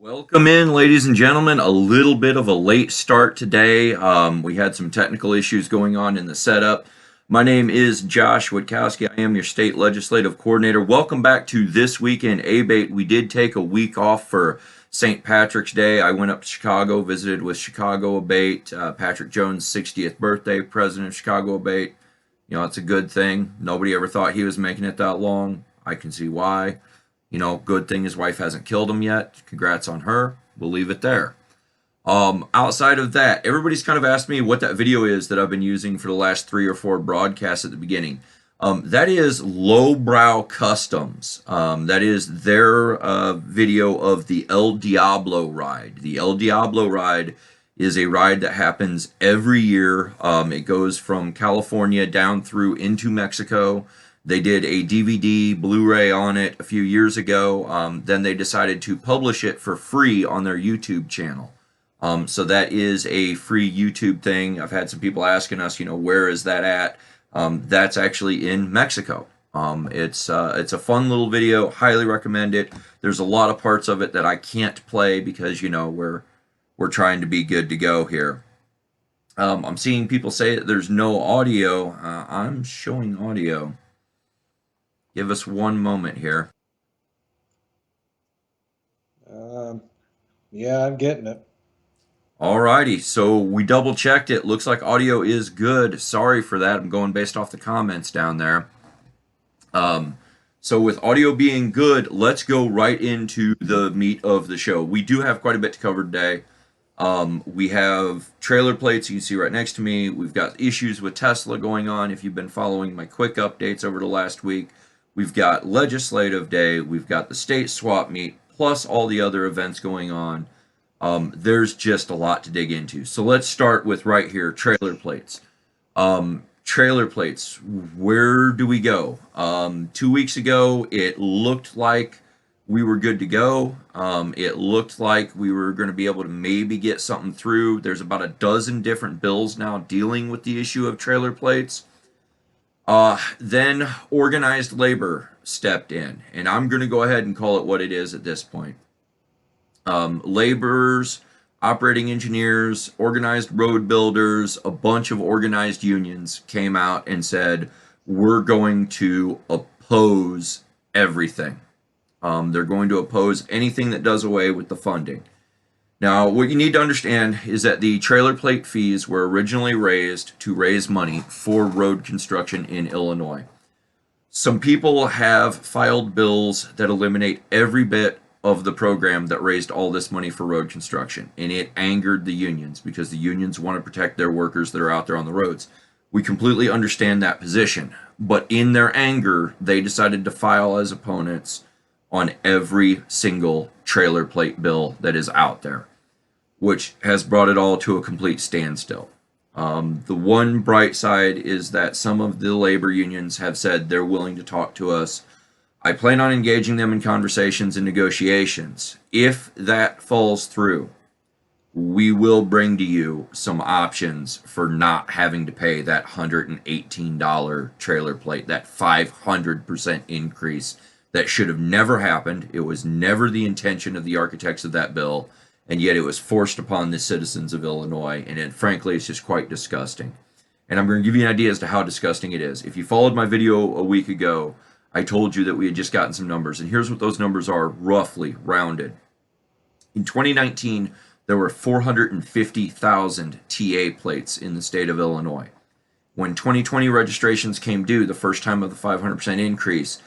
Welcome in, ladies and gentlemen. A little bit of a late start today. We had some technical issues going on in the setup. My name is Josh Witkowski. I am your state legislative coordinator. Welcome back to This Week in A.B.A.T.E. We did take a week off for St. Patrick's Day. I went up to Chicago, visited with Chicago A.B.A.T.E. Patrick Jones' 60th birthday, president of Chicago A.B.A.T.E. You know, it's a good thing. Nobody ever thought he was making it that long. I can see why. Good thing his wife hasn't killed him yet. Congrats on her. We'll leave it there. Outside of that, everybody's kind of asked me what that video is that I've been using for the last 3 or 4 broadcasts at the beginning. That is Lowbrow Customs. That is their video of the El Diablo ride. The El Diablo ride is a ride that happens every year. It goes from California down through into Mexico. They did a DVD Blu-ray on it a few years ago. Then they decided to publish it for free on their YouTube channel. So that is a free YouTube thing. I've had some people asking us, where is that at? That's actually in Mexico. It's a fun little video. Highly recommend it. There's a lot of parts of it that I can't play because we're trying to be good to go here. I'm seeing people say that there's no audio. I'm showing audio. Give us one moment here. Yeah, I'm getting it. Alrighty, so we double checked it. Looks like audio is good. Sorry for that. I'm going based off the comments down there. So with audio being good, let's go right into the meat of the show. We do have quite a bit to cover today. We have trailer plates you can see right next to me. We've got issues with Tesla going on. If you've been following my quick updates over the last week, we've got legislative day. We've got the state swap meet, plus all the other events going on. There's just a lot to dig into. So let's start with right here, trailer plates. Trailer plates, where do we go? 2 weeks ago, it looked like we were good to go. It looked like we were going to be able to maybe get something through. There's about a dozen different bills now dealing with the issue of trailer plates. Then organized labor stepped in, and I'm going to go ahead and call it what it is at this point. Laborers, operating engineers, organized road builders, a bunch of organized unions came out and said, we're going to oppose everything. They're going to oppose anything that does away with the funding. Now, what you need to understand is that the trailer plate fees were originally raised to raise money for road construction in Illinois. Some people have filed bills that eliminate every bit of the program that raised all this money for road construction, and it angered the unions because the unions want to protect their workers that are out there on the roads. We completely understand that position, but in their anger, they decided to file as opponents on every single trailer plate bill that is out there, which has brought it all to a complete standstill. The one bright side is that some of the labor unions have said they're willing to talk to us. I plan on engaging them in conversations and negotiations. If that falls through, we will bring to you some options for not having to pay that $118 trailer plate, that 500% increase that should have never happened. It was never the intention of the architects of that bill, and yet it was forced upon the citizens of Illinois, and frankly, it's just quite disgusting. And I'm going to give you an idea as to how disgusting it is. If you followed my video a week ago, I told you that we had just gotten some numbers, and here's what those numbers are, roughly rounded. In 2019, there were 450,000 TA plates in the state of Illinois. When 2020 registrations came due, the first time of the 500% increase,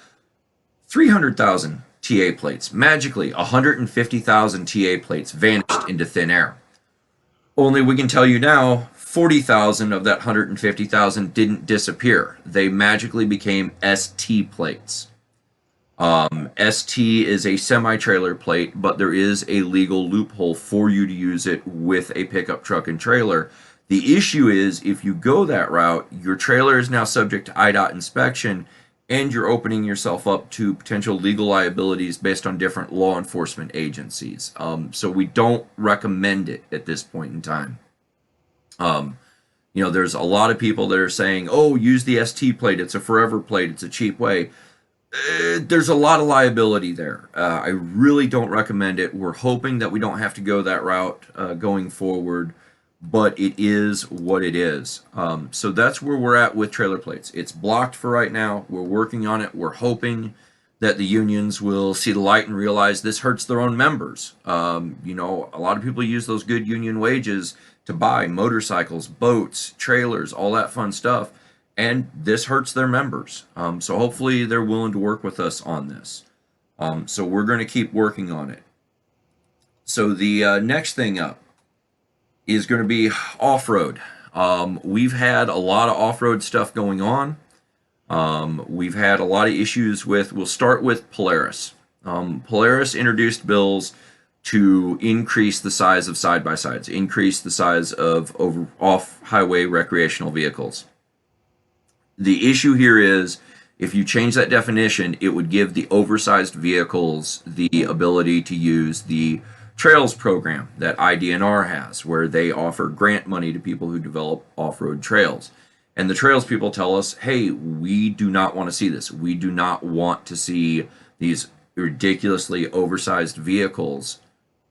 300,000 TA plates. Magically, 150,000 TA plates vanished into thin air. Only we can tell you now, 40,000 of that 150,000 didn't disappear. They magically became ST plates. ST is a semi-trailer plate, but there is a legal loophole for you to use it with a pickup truck and trailer. The issue is, if you go that route, your trailer is now subject to IDOT inspection, and you're opening yourself up to potential legal liabilities based on different law enforcement agencies. So we don't recommend it at this point in time. There's a lot of people that are saying, oh, use the ST plate. It's a forever plate. It's a cheap way. There's a lot of liability there. I really don't recommend it. We're hoping that we don't have to go that route going forward, but it is what it is. So that's where we're at with trailer plates. It's blocked for right now. We're working on it. We're hoping that the unions will see the light and realize this hurts their own members. A lot of people use those good union wages to buy motorcycles, boats, trailers, all that fun stuff, and this hurts their members. So hopefully they're willing to work with us on this. So we're going to keep working on it. So the next thing up is going to be off-road. We've had a lot of off-road stuff going on. We've had a lot of issues with, we'll start with Polaris. Polaris introduced bills to increase the size of side-by-sides, increase the size of off-highway recreational vehicles. The issue here is, if you change that definition, it would give the oversized vehicles the ability to use the Trails program that IDNR has, where they offer grant money to people who develop off-road trails. And the Trails people tell us, hey, we do not want to see this. We do not want to see these ridiculously oversized vehicles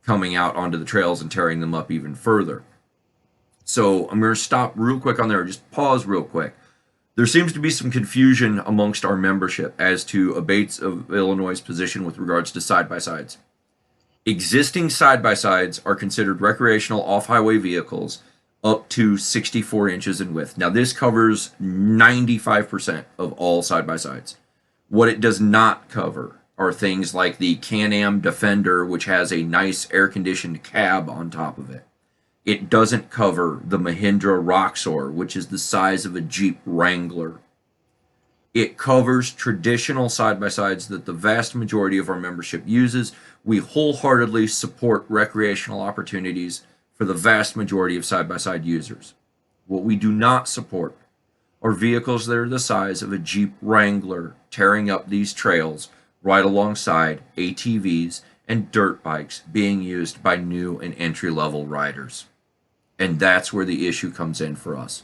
coming out onto the trails and tearing them up even further. So I'm going to stop real quick on there, just pause real quick. There seems to be some confusion amongst our membership as to ABATE's of Illinois' position with regards to side-by-sides. Existing side-by-sides are considered recreational off-highway vehicles up to 64 inches in width. Now, this covers 95% of all side-by-sides. What it does not cover are things like the Can-Am Defender, which has a nice air-conditioned cab on top of it. It doesn't cover the Mahindra Roxor, which is the size of a Jeep Wrangler. It covers traditional side-by-sides that the vast majority of our membership uses. We wholeheartedly support recreational opportunities for the vast majority of side-by-side users. What we do not support are vehicles that are the size of a Jeep Wrangler tearing up these trails right alongside ATVs and dirt bikes being used by new and entry-level riders. And that's where the issue comes in for us.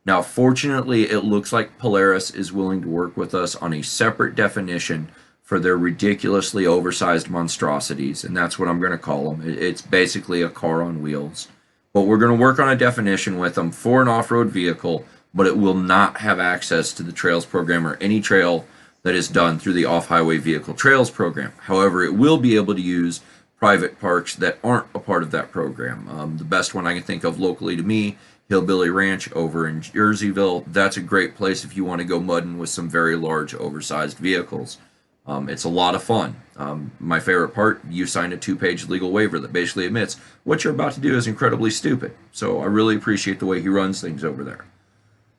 Now, fortunately, it looks like Polaris is willing to work with us on a separate definition for their ridiculously oversized monstrosities, and that's what I'm going to call them. It's basically a car on wheels. But we're going to work on a definition with them for an off-road vehicle, but it will not have access to the Trails program or any trail that is done through the Off-Highway Vehicle Trails program. However, it will be able to use private parks that aren't a part of that program. The best one I can think of locally to me, Hillbilly Ranch over in Jerseyville. That's a great place if you want to go mudding with some very large, oversized vehicles. It's a lot of fun. My favorite part, you sign a 2-page legal waiver that basically admits what you're about to do is incredibly stupid. So I really appreciate the way he runs things over there.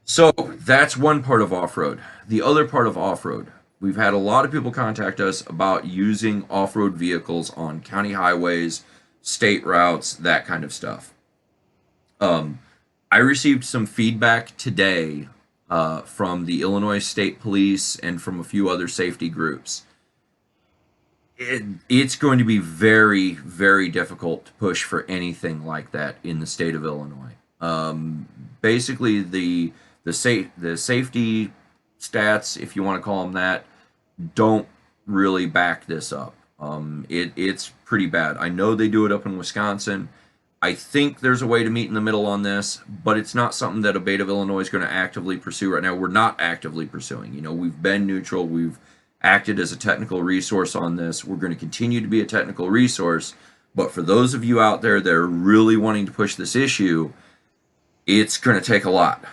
So that's one part of off-road. The other part of off-road, we've had a lot of people contact us about using off-road vehicles on county highways, state routes, that kind of stuff. I received some feedback today from the Illinois State Police and from a few other safety groups. It's going to be very, very difficult to push for anything like that in the state of Illinois. Basically, the safety stats, if you want to call them that, don't really back this up. It's pretty bad. I know they do it up in Wisconsin. I think there's a way to meet in the middle on this, but it's not something that A.B.A.T.E of Illinois is going to actively pursue right now. We're not actively pursuing. We've been neutral. We've acted as a technical resource on this. We're going to continue to be a technical resource, but for those of you out there that are really wanting to push this issue, it's going to take a lot.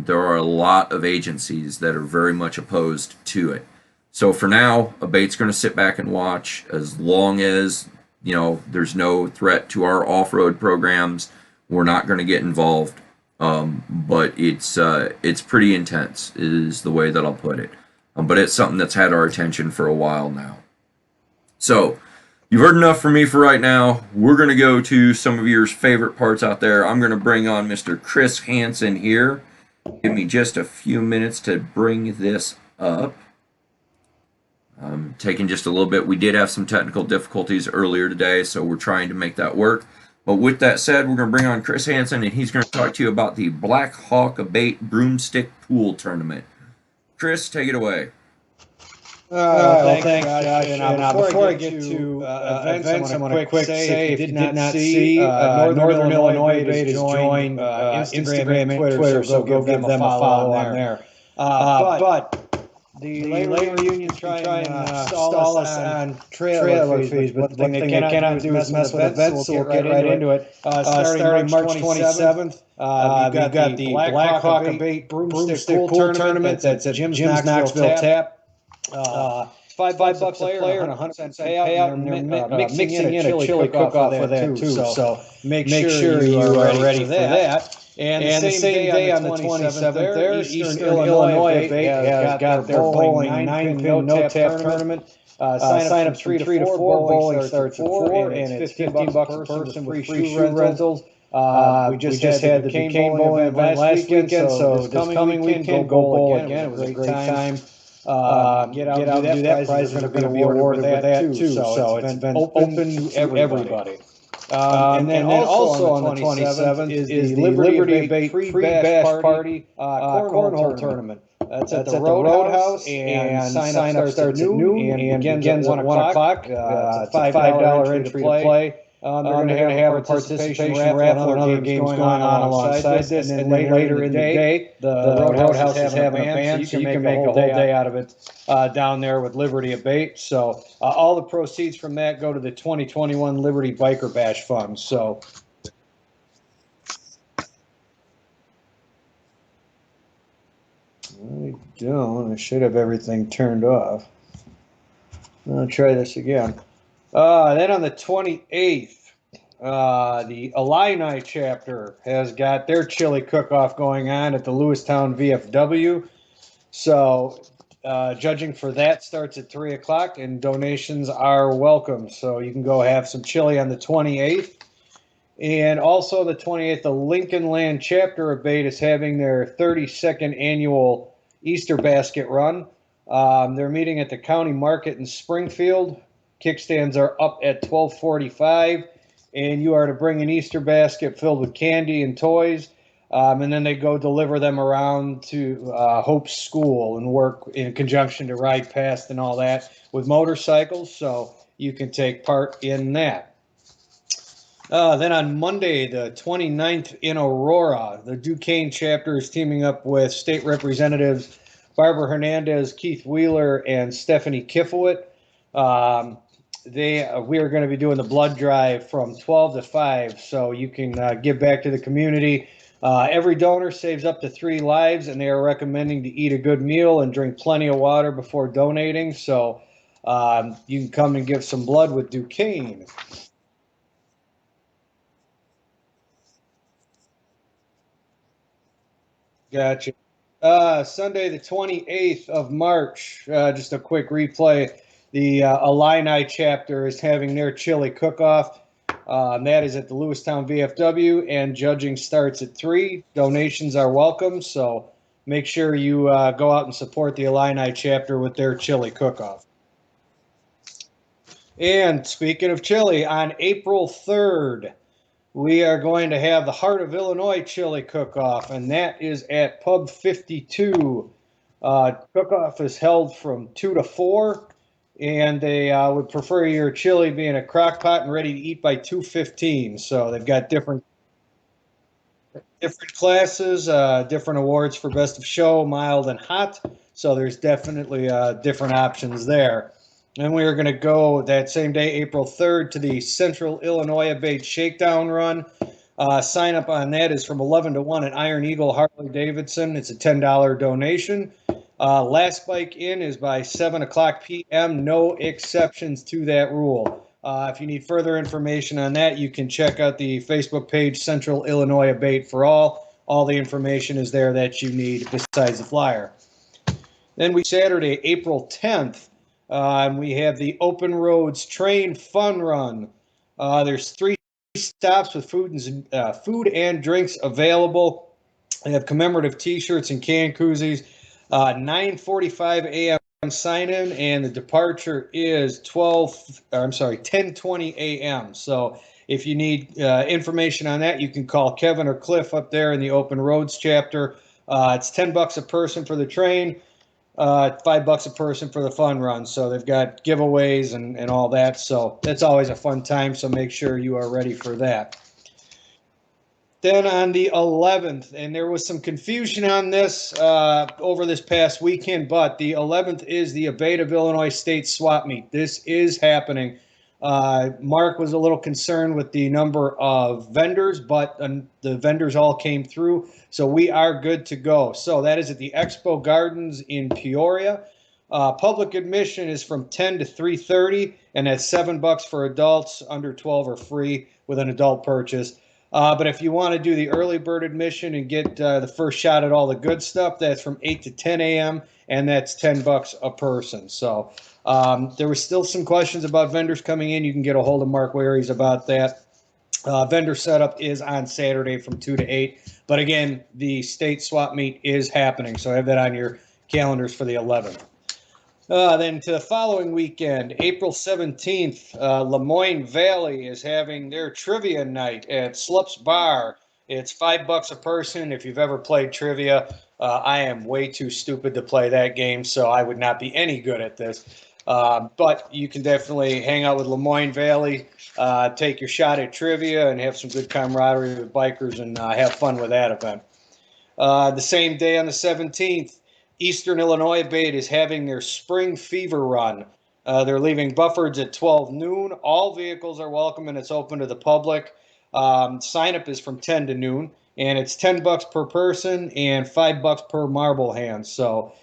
There are a lot of agencies that are very much opposed to it. So for now, A.B.A.T.E is going to sit back and watch as long as there's no threat to our off-road programs. We're not going to get involved, but it's pretty intense is the way that I'll put it. But it's something that's had our attention for a while now. So you've heard enough from me for right now. We're going to go to some of your favorite parts out there. I'm going to bring on Mr. Chris Hansen here. Give me just a few minutes to bring this up. Taking just a little bit. We did have some technical difficulties earlier today, so we're trying to make that work. But with that said, we're going to bring on Chris Hansen, and he's going to talk to you about the Black Hawk A.B.A.T.E Broomstick Pool Tournament. Chris, take it away. Thanks, Josh. And before I get to events, I want to quick say, if you did not see, Northern Illinois ABATE has joined Instagram and Twitter, so go give them a follow on there. But the labor unions try and stall us on trailer fees, but the thing they cannot do is mess with events, so we'll get right into it. Starting March 27th, you've got the Black Hawk ABATE Broomstick Pool Tournament that's at Jim's Knoxville Tap. $5 a player and 100% payout, and they're mixing in a chili cook-off with that too. So make sure you are ready for that. And the same day on the 27th there, Eastern Illinois ABATE has got their bowling 9-pin no-tap tournament. Sign up 3 to 4, bowling starts at 4, and it's $15 a person with free shoe rentals. We just had the Duquesne bowling event last weekend, so this coming weekend, go bowl again. It was a great time. Get out and do that. Prizes are going to be awarded with that too. So it's been open to everybody. And then also on the 27th is the Liberty ABATE pre-bash party cornhole tournament. That's at the Roadhouse, and sign up starts at noon and begins at 1 o'clock. It's a $5 entry to play. They're going to have a participation raffle and other games going on alongside this. And then later in the day, the Roadhouse is having a band, so you can make a whole day out of it down there with Liberty ABATE. So all the proceeds from that go to the 2021 Liberty Biker Bash Fund. So I should have everything turned off. I'll try this again. Then on the 28th, the Illini chapter has got their chili cook-off going on at the Lewistown VFW. So judging for that starts at 3 o'clock, and donations are welcome. So you can go have some chili on the 28th. And also the 28th, the Lincoln Land chapter ABATE is having their 32nd annual Easter basket run. They're meeting at the county market in Springfield. Kickstands are up at 12:45, and you are to bring an Easter basket filled with candy and toys, and then they go deliver them around to Hope's School and work in conjunction to ride past and all that with motorcycles, so you can take part in that. Then on Monday, the 29th in Aurora, the Duquesne chapter is teaming up with state representatives Barbara Hernandez, Keith Wheeler, and Stephanie Kifowit. We are going to be doing the blood drive from 12 to 5, so you can give back to the community. Every donor saves up to 3 lives, and they are recommending to eat a good meal and drink plenty of water before donating. So you can come and give some blood with Duquesne. Gotcha. Sunday, the 28th of March, just a quick replay. The Illini chapter is having their chili cook-off. That is at the Lewistown VFW, and judging starts at 3. Donations are welcome, so make sure you go out and support the Illini chapter with their chili cook-off. And speaking of chili, on April 3rd, we are going to have the Heart of Illinois chili cook-off, and that is at Pub 52. Cook-off is held from 2 to 4, and they would prefer your chili being a crock pot and ready to eat by 2:15. So they've got different classes, different awards for best of show, mild and hot. So there's definitely different options there. And we are going to go that same day, April 3rd, to the Central Illinois ABATE Shakedown Run. Sign up on that is from 11 to 1 at Iron Eagle Harley Davidson. It's a $10 donation. Last bike in is by 7 o'clock p.m. No exceptions to that rule. If you need further information on that, you can check out the Facebook page, Central Illinois ABATE for All. All the information is there that you need besides the flyer. Then Saturday, April 10th, we have the Open Roads Train Fun Run. There's 3 stops with food and drinks available. They have commemorative T-shirts and can koozies. 9:45 a.m. sign-in, and the departure is 10:20 a.m. So if you need information on that, you can call Kevin or Cliff up there in the Open Roads chapter. It's $10 a person for the train. $5 a person for the fun run. So they've got giveaways and all that. So that's always a fun time. So make sure you are ready for that. Then on the 11th, and there was some confusion on this over this past weekend, but the 11th is the A.B.A.T.E of Illinois State Swap Meet. This is happening. Mark was a little concerned with the number of vendors, but the vendors all came through, so we are good to go. So that is at the Expo Gardens in Peoria. Public admission is from 10 to 3:30, and that's $7 for adults. Under 12 are free with an adult purchase. But if you want to do the early bird admission and get the first shot at all the good stuff, that's from 8 to 10 a.m., and that's $10 a person. So there were still some questions about vendors coming in. You can get a hold of Mark Waries about that. Vendor setup is on Saturday from 2 to 8. But again, the state swap meet is happening, so have that on your calendars for the 11th. Then to the following weekend, April 17th, Lemoyne Valley is having their trivia night at Slup's Bar. It's $5 a person. If you've ever played trivia, I am way too stupid to play that game, so I would not be any good at this. But you can definitely hang out with Lemoyne Valley, take your shot at trivia, and have some good camaraderie with bikers and have fun with that event. The same day on the 17th, Eastern Illinois A.B.A.T.E is having their Spring Fever Run. They're leaving Buffords at 12 noon. All vehicles are welcome, and it's open to the public. Sign up is from 10 to noon, and it's $10 per person and $5 per marble hand. So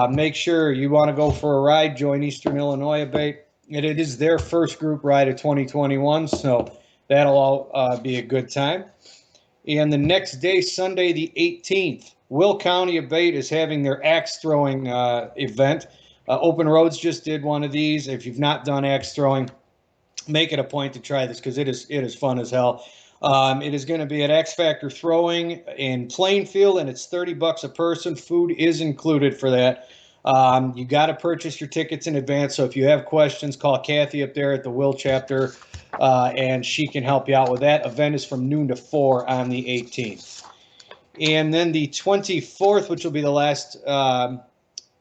make sure you want to go for a ride. Join Eastern Illinois A.B.A.T.E. And it is their first group ride of 2021, so that'll all be a good time. And the next day, Sunday the 18th, Will County A.B.A.T.E is having their axe throwing event. Open Roads just did one of these. If you've not done axe throwing, make it a point to try this because it is fun as hell. It is going to be at X Factor Throwing in Plainfield, and it's $30 a person. Food is included for that. You got to purchase your tickets in advance. So if you have questions, call Kathy up there at the Will chapter, and she can help you out with that. Event is from noon to 4 on the 18th. And then the 24th, which will be the last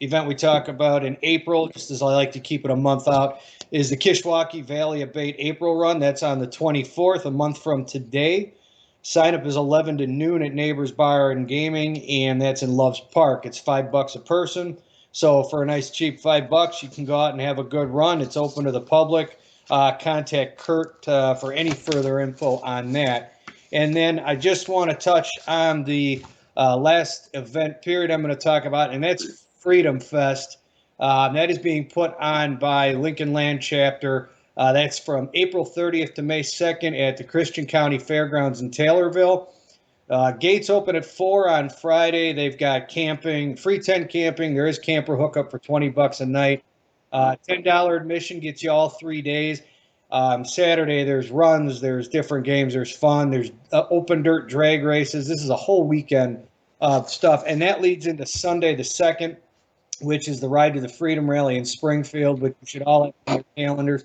event we talk about in April, just as I like to keep it a month out, is the Kishwaukee Valley A.B.A.T.E April Run. That's on the 24th, a month from today. Sign up is 11 to noon at Neighbors Bar and Gaming, and that's in Loves Park. It's $5 a person. So for a nice cheap $5, you can go out and have a good run. It's open to the public. Contact Kurt for any further info on that. And then I just want to touch on the last event period I'm going to talk about, and that's Freedom Fest. That is being put on by Lincoln Land Chapter. That's from April 30th to May 2nd at the Christian County Fairgrounds in Taylorville. Gates open at 4 on Friday. They've got camping, free tent camping. There is camper hookup for $20 a night. $10 admission gets you all 3 days. Saturday, there's runs, there's different games, there's fun, there's open dirt drag races. This is a whole weekend of stuff. And that leads into Sunday the 2nd, which is the Ride to the Freedom Rally in Springfield, which you should all have on your calendars.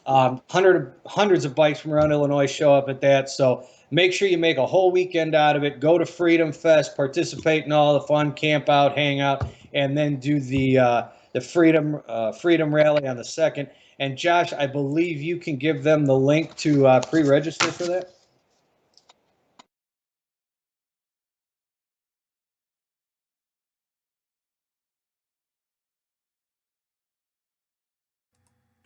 Hundreds of bikes from around Illinois show up at that. So make sure you make a whole weekend out of it. Go to Freedom Fest, participate in all the fun, camp out, hang out, and then do the Freedom Rally on the 2nd. And Josh, I believe you can give them the link to pre-register for that.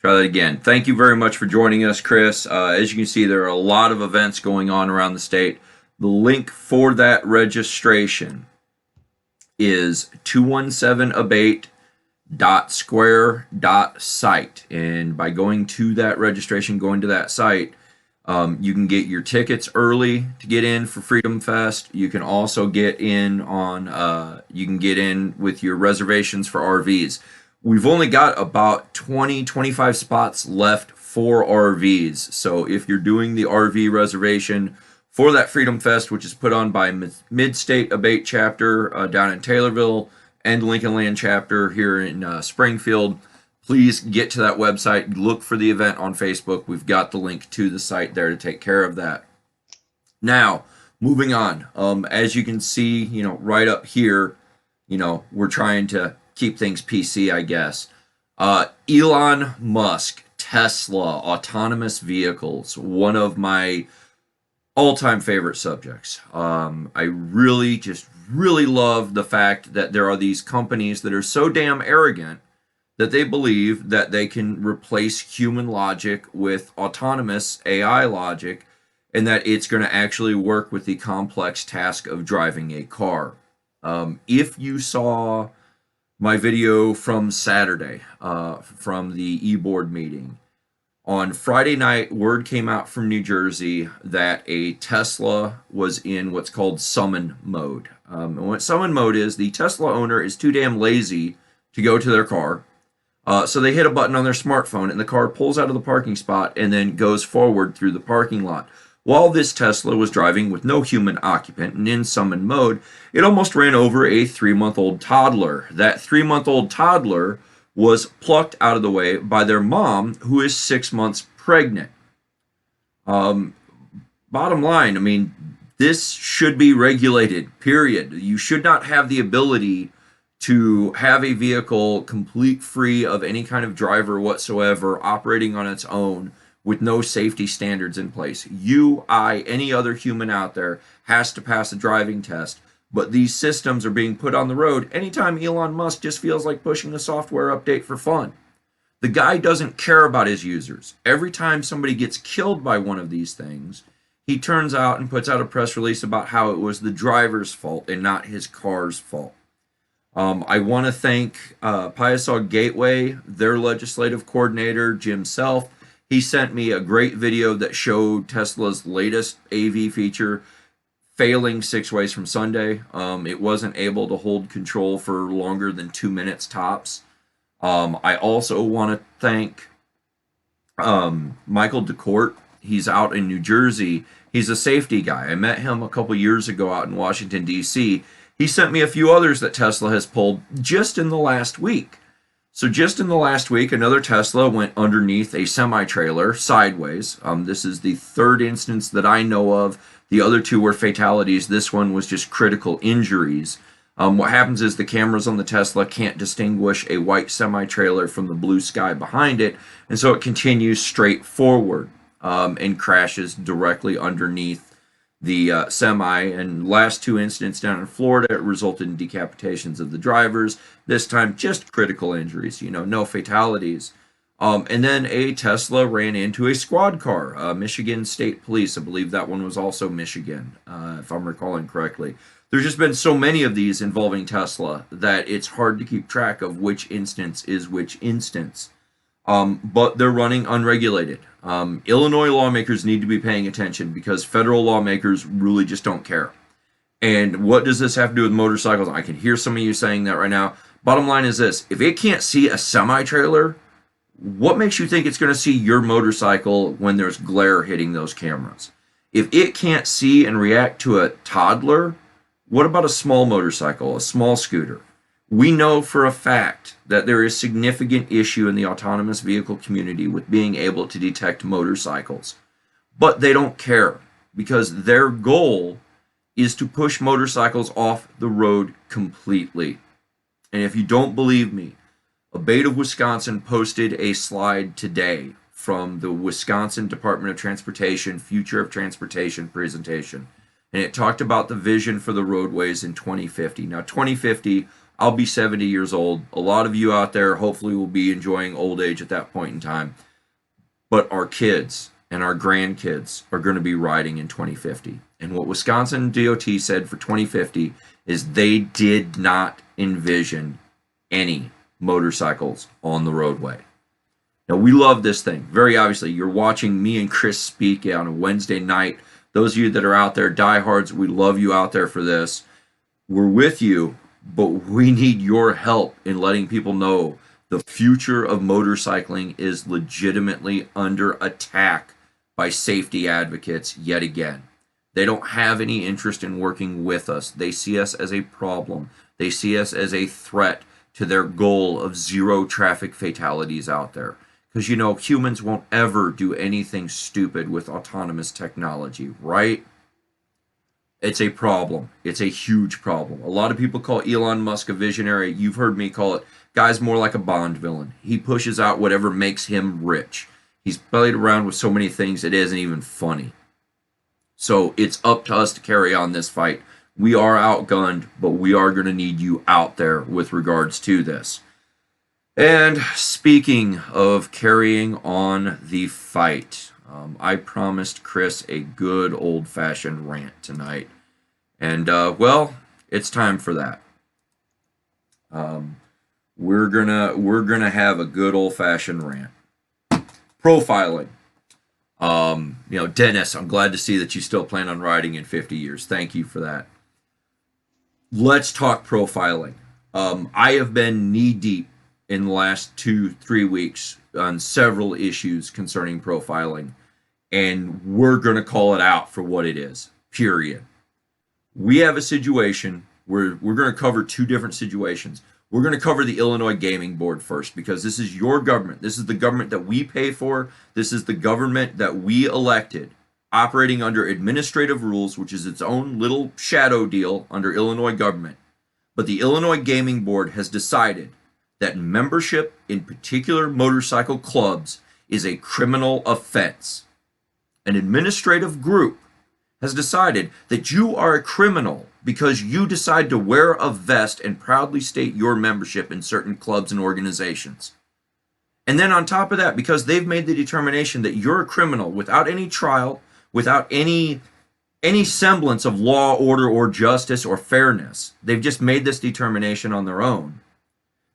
Try that again. Thank you very much for joining us, Chris. As you can see, there are a lot of events going on around the state. The link for that registration is 217abate.square.site. And by going to that registration, going to that site, you can get your tickets early to get in for Freedom Fest. You can also get in on, you can get in with your reservations for RVs. We've only got about 20-25 spots left for RVs. So if you're doing the RV reservation for that Freedom Fest, which is put on by Mid-State A.B.A.T.E chapter down in Taylorville and Lincoln Land chapter here in Springfield, please get to that website. Look for the event on Facebook. We've got the link to the site there to take care of that. Now, moving on. As you can see, right up here, we're trying to keep things PC, I guess. Elon Musk, Tesla, autonomous vehicles, one of my all-time favorite subjects. I really love the fact that there are these companies that are so damn arrogant that they believe that they can replace human logic with autonomous AI logic, and that it's going to actually work with the complex task of driving a car. If you saw my video from Saturday, from the e-board meeting, on Friday night, word came out from New Jersey that a Tesla was in what's called summon mode. And what summon mode is, the Tesla owner is too damn lazy to go to their car. So they hit a button on their smartphone and the car pulls out of the parking spot and then goes forward through the parking lot. While this Tesla was driving with no human occupant and in summon mode, it almost ran over a 3-month-old toddler. That 3-month-old toddler was plucked out of the way by their mom, who is 6 months pregnant. Bottom line, I mean, this should be regulated, period. You should not have the ability to have a vehicle complete free of any kind of driver whatsoever, operating on its own with no safety standards in place. You, I, any other human out there has to pass a driving test. But these systems are being put on the road anytime Elon Musk just feels like pushing a software update for fun. The guy doesn't care about his users. Every time somebody gets killed by one of these things, he turns out and puts out a press release about how it was the driver's fault and not his car's fault. I want to thank Piasaw Gateway, their legislative coordinator, Jim Self. He sent me a great video that showed Tesla's latest AV feature failing 6 ways from Sunday. It wasn't able to hold control for longer than 2 minutes tops. I also want to thank Michael DeCourt. He's out in New Jersey. He's a safety guy. I met him a couple years ago out in Washington, D.C. He sent me a few others that Tesla has pulled just in the last week. So just in the last week, another Tesla went underneath a semi-trailer sideways. This is the third instance that I know of. The other two were fatalities. This one was just critical injuries. What happens is the cameras on the Tesla can't distinguish a white semi-trailer from the blue sky behind it, and so it continues straight forward and crashes directly underneath the semi. And last two incidents down in Florida, it resulted in decapitations of the drivers. This time, just critical injuries, no fatalities. And then a Tesla ran into a squad car, Michigan State Police. I believe that one was also Michigan, if I'm recalling correctly. There's just been so many of these involving Tesla that it's hard to keep track of which instance is which instance. But they're running unregulated. Illinois lawmakers need to be paying attention because federal lawmakers really just don't care. And what does this have to do with motorcycles? I can hear some of you saying that right now. Bottom line is this: if it can't see a semi-trailer, what makes you think it's going to see your motorcycle when there's glare hitting those cameras? If it can't see and react to a toddler, what about a small motorcycle, a small scooter? We know for a fact that there is significant issue in the autonomous vehicle community with being able to detect motorcycles. But they don't care because their goal is to push motorcycles off the road completely. And if you don't believe me, A.B.A.T.E of Wisconsin posted a slide today from the Wisconsin Department of Transportation Future of Transportation presentation. And it talked about the vision for the roadways in 2050. Now, 2050, I'll be 70 years old. A lot of you out there hopefully will be enjoying old age at that point in time. But our kids and our grandkids are going to be riding in 2050. And what Wisconsin DOT said for 2050 is they did not envision any motorcycles on the roadway. Now, we love this thing. Very obviously, you're watching me and Chris speak on a Wednesday night. Those of you that are out there, diehards, we love you out there for this. We're with you, but we need your help in letting people know the future of motorcycling is legitimately under attack by safety advocates yet again. They don't have any interest in working with us. They see us as a problem. They see us as a threat to their goal of zero traffic fatalities out there. Because, humans won't ever do anything stupid with autonomous technology, right? It's a problem. It's a huge problem. A lot of people call Elon Musk a visionary. You've heard me call it, guy's more like a Bond villain. He pushes out whatever makes him rich. He's played around with so many things it isn't even funny. So it's up to us to carry on this fight. We are outgunned, but we are going to need you out there with regards to this. And speaking of carrying on the fight, I promised Chris a good old-fashioned rant tonight. And, well, it's time for that. We're gonna have a good old-fashioned rant. Profiling. Dennis, I'm glad to see that you still plan on riding in 50 years. Thank you for that. Let's talk profiling. I have been knee-deep in the last 2-3 weeks on several issues concerning profiling, and we're going to call it out for what it is, period. We have a situation where we're going to cover two different situations. We're going to cover the Illinois Gaming Board first because this is your government. This is the government that we pay for. This is the government that we elected, operating under administrative rules, which is its own little shadow deal under Illinois government. But the Illinois Gaming Board has decided that membership in particular motorcycle clubs is a criminal offense. An administrative group has decided that you are a criminal because you decide to wear a vest and proudly state your membership in certain clubs and organizations. And then on top of that, because they've made the determination that you're a criminal without any trial, without any semblance of law, order, or justice or fairness, they've just made this determination on their own.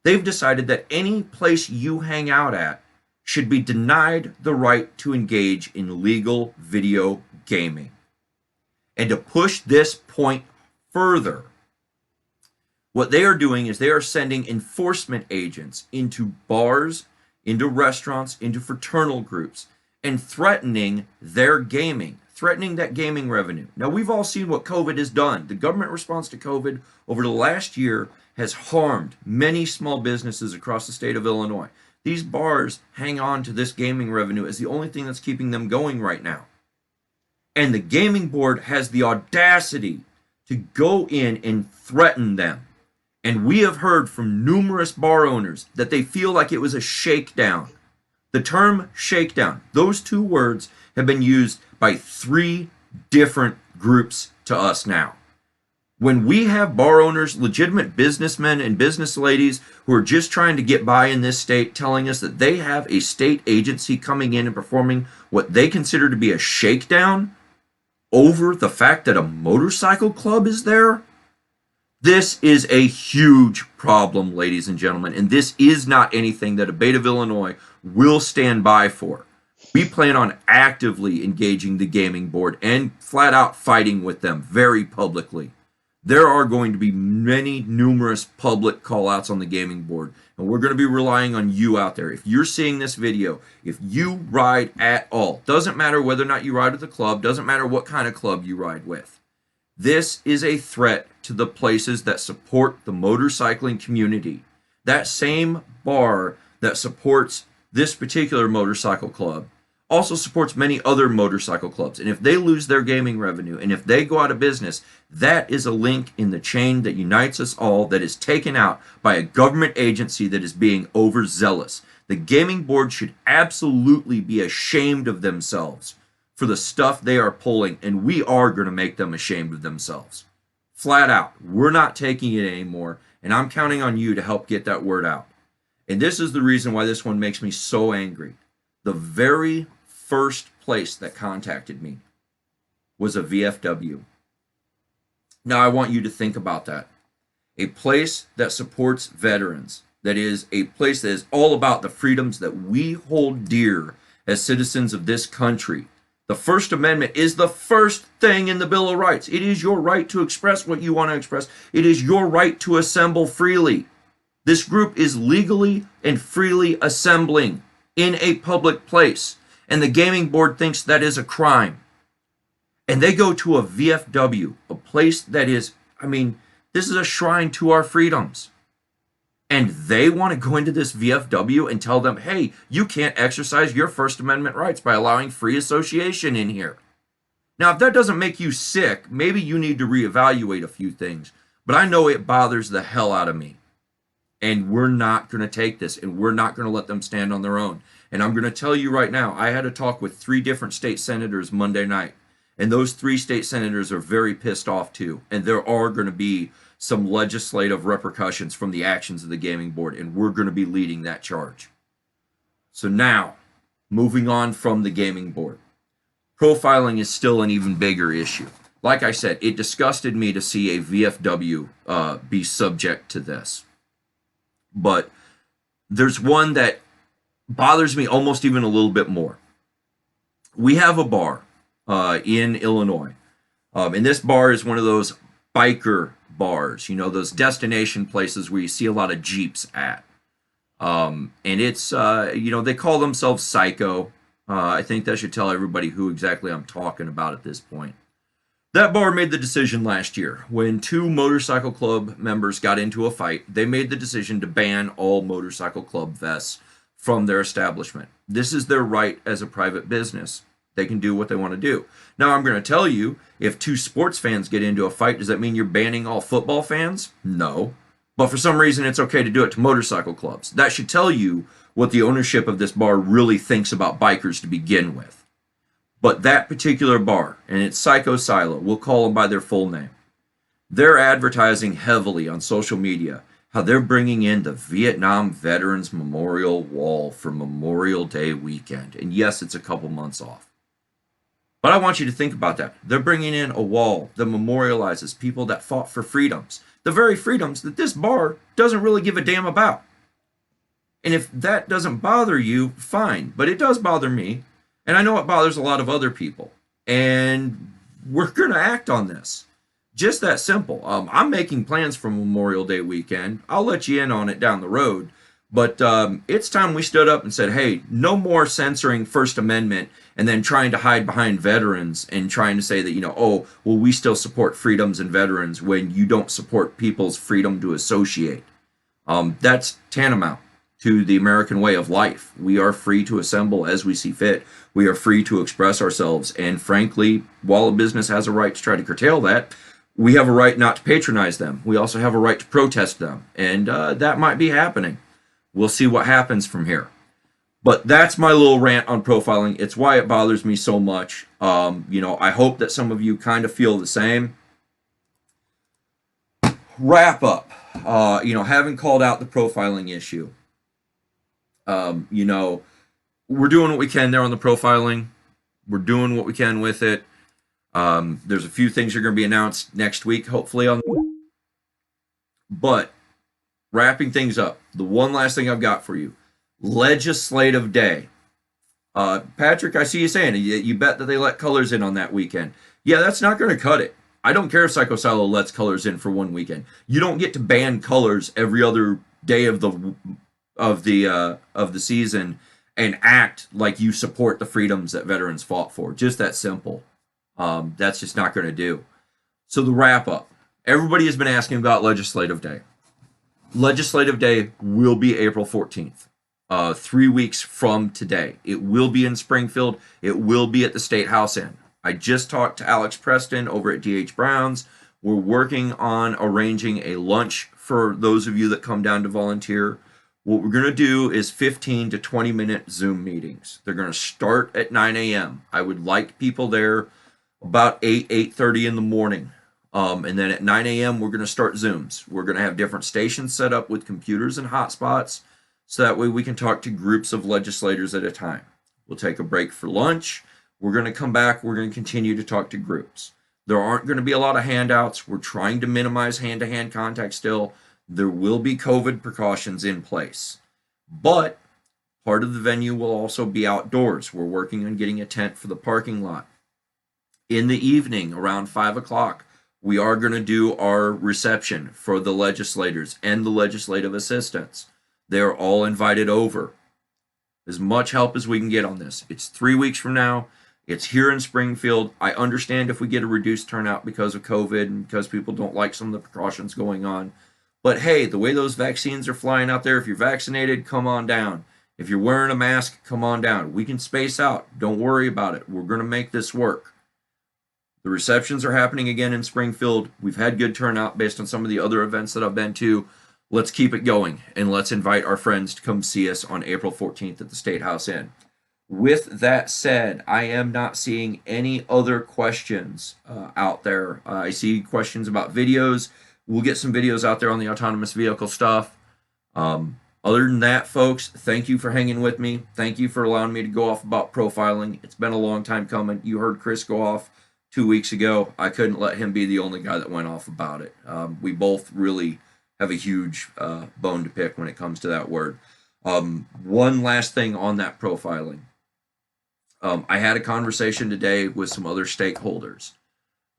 They've decided that any place you hang out at should be denied the right to engage in legal video gaming. And to push this point further, what they are doing is they are sending enforcement agents into bars, into restaurants, into fraternal groups, and threatening their gaming, threatening that gaming revenue. Now, we've all seen what COVID has done. The government response to COVID over the last year has harmed many small businesses across the state of Illinois. These bars hang on to this gaming revenue as the only thing that's keeping them going right now. And the gaming board has the audacity to go in and threaten them. And we have heard from numerous bar owners that they feel like it was a shakedown. The term shakedown, those two words have been used by 3 different groups to us now. When we have bar owners, legitimate businessmen and business ladies who are just trying to get by in this state telling us that they have a state agency coming in and performing what they consider to be a shakedown over the fact that a motorcycle club is there, this is a huge problem, ladies and gentlemen, and this is not anything that A.B.A.T.E of Illinois will stand by for. We plan on actively engaging the gaming board and flat out fighting with them very publicly. There are going to be numerous public call-outs on the gaming board, and we're going to be relying on you out there. If you're seeing this video, if you ride at all, doesn't matter whether or not you ride with the club, doesn't matter what kind of club you ride with, this is a threat to the places that support the motorcycling community. That same bar that supports this particular motorcycle club also supports many other motorcycle clubs. And if they lose their gaming revenue and if they go out of business, that is a link in the chain that unites us all that is taken out by a government agency that is being overzealous. The gaming board should absolutely be ashamed of themselves for the stuff they are pulling, and we are going to make them ashamed of themselves. Flat out. We're not taking it anymore, and I'm counting on you to help get that word out. And this is the reason why this one makes me so angry. The very first place that contacted me was a VFW. Now, I want you to think about that. A place that supports veterans, that is a place that is all about the freedoms that we hold dear as citizens of this country. The First Amendment is the first thing in the Bill of Rights. It is your right to express what you want to express. It is your right to assemble freely. This group is legally and freely assembling in a public place, and the gaming board thinks that is a crime. And they go to a VFW, a place that is, this is a shrine to our freedoms. And they want to go into this VFW and tell them, hey, you can't exercise your First Amendment rights by allowing free association in here. Now, if that doesn't make you sick, maybe you need to reevaluate a few things. But I know it bothers the hell out of me. And we're not going to take this, and we're not going to let them stand on their own. And I'm going to tell you right now, I had a talk with 3 different state senators Monday night. And those 3 state senators are very pissed off too. And there are going to be some legislative repercussions from the actions of the gaming board. And we're going to be leading that charge. So now, moving on from the gaming board. Profiling is still an even bigger issue. Like I said, it disgusted me to see a VFW be subject to this. But there's one that bothers me almost even a little bit more. We have a bar in Illinois. And this bar is one of those biker bars, you know, those destination places where you see a lot of Jeeps at. And it's, you know, they call themselves Psycho. I think that should tell everybody who exactly I'm talking about at this point. That bar made the decision last year. When 2 motorcycle club members got into a fight, they made the decision to ban all motorcycle club vests from their establishment. This is their right as a private business. They can do what they want to do. Now, I'm going to tell you, if 2 sports fans get into a fight, does that mean you're banning all football fans? No. But for some reason, it's okay to do it to motorcycle clubs. That should tell you what the ownership of this bar really thinks about bikers to begin with. But that particular bar, and it's Psycho Silo, we'll call them by their full name, they're advertising heavily on social media how they're bringing in the Vietnam Veterans Memorial Wall for Memorial Day weekend. And yes, it's a couple months off. But I want you to think about that. They're bringing in a wall that memorializes people that fought for freedoms, the very freedoms that this bar doesn't really give a damn about. And if that doesn't bother you, fine. But it does bother me. And I know it bothers a lot of other people. And we're going to act on this. Just that simple. I'm making plans for Memorial Day weekend. I'll let you in on it down the road. But it's time we stood up and said, hey, no more censoring First Amendment and then trying to hide behind veterans and trying to say that, you know, oh, well, we still support freedoms and veterans when you don't support people's freedom to associate. That's tantamount to the American way of life. We are free to assemble as we see fit. We are free to express ourselves. And frankly, while a business has a right to try to curtail that, we have a right not to patronize them. We also have a right to protest them. And that might be happening. We'll see what happens from here. But that's my little rant on profiling. It's why it bothers me so much. You know, I hope that some of you kind of feel the same. Wrap up. You know, having called out the profiling issue. You know, we're doing what we can there on the profiling. We're doing what we can with it. There's a few things that are going to be announced next week, hopefully. But wrapping things up, the one last thing I've got for you. Legislative Day. Patrick, I see you saying you bet that they let colors in on that weekend. Yeah, that's not going to cut it. I don't care if Psycho Silo lets colors in for one weekend. You don't get to ban colors every other day of the season and act like you support the freedoms that veterans fought for. Just that simple. That's just not going to do. So the wrap up. Everybody has been asking about Legislative Day. Legislative Day will be April 14th. 3 weeks from today. It will be in Springfield. It will be at the State House Inn. I just talked to Alex Preston over at D.H. Brown's. We're working on arranging a lunch for those of you that come down to volunteer. What we're going to do is 15 to 20 minute Zoom meetings. They're going to start at 9 a.m. I would like people there about 8:30 in the morning. And then at 9 a.m. we're going to start Zooms. We're going to have different stations set up with computers and hotspots. So that way we can talk to groups of legislators at a time. We'll take a break for lunch. We're going to come back. We're going to continue to talk to groups. There aren't going to be a lot of handouts. We're trying to minimize hand-to-hand contact still. There will be COVID precautions in place. But part of the venue will also be outdoors. We're working on getting a tent for the parking lot. In the evening, around 5 o'clock, we are going to do our reception for the legislators and the legislative assistants. They're all invited over. As much help as we can get on this. It's 3 weeks from now. It's here in Springfield. I understand if we get a reduced turnout because of COVID and because people don't like some of the precautions going on. But hey, the way those vaccines are flying out there, if you're vaccinated, come on down. If you're wearing a mask, come on down. We can space out. Don't worry about it. We're going to make this work. The receptions are happening again in Springfield. We've had good turnout based on some of the other events that I've been to. Let's keep it going, and let's invite our friends to come see us on April 14th at the State House Inn. With that said, I am not seeing any other questions out there. I see questions about videos. We'll get some videos out there on the autonomous vehicle stuff. Other than that, folks, thank you for hanging with me. Thank you for allowing me to go off about profiling. It's been a long time coming. You heard Chris go off 2 weeks ago. I couldn't let him be the only guy that went off about it. We both really have a huge bone to pick when it comes to that word. One last thing on that profiling. I had a conversation today with some other stakeholders.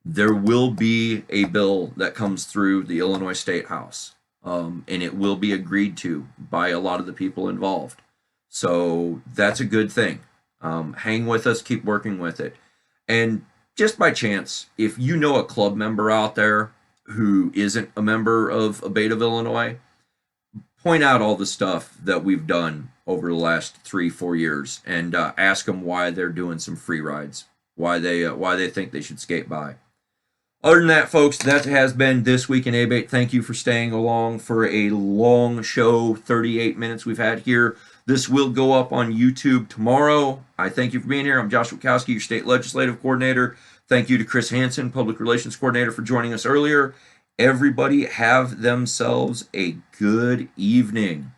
There will be a bill that comes through the Illinois State House, and it will be agreed to by a lot of the people involved. So that's a good thing. Hang with us, keep working with it. And just by chance, if you know a club member out there who isn't a member of A.B.A.T.E of Illinois, point out all the stuff that we've done over the last 3-4 years and ask them why they're doing some free rides, why they think they should skate by. Other than that, folks, that has been This Week in A.B.A.T E. Thank you for staying along for a long show, 38 minutes we've had here. This will go up on YouTube tomorrow. I thank you for being here. I'm Josh Witkowski, your state legislative coordinator. Thank you to Chris Hansen, public relations coordinator, for joining us earlier. Everybody have themselves a good evening.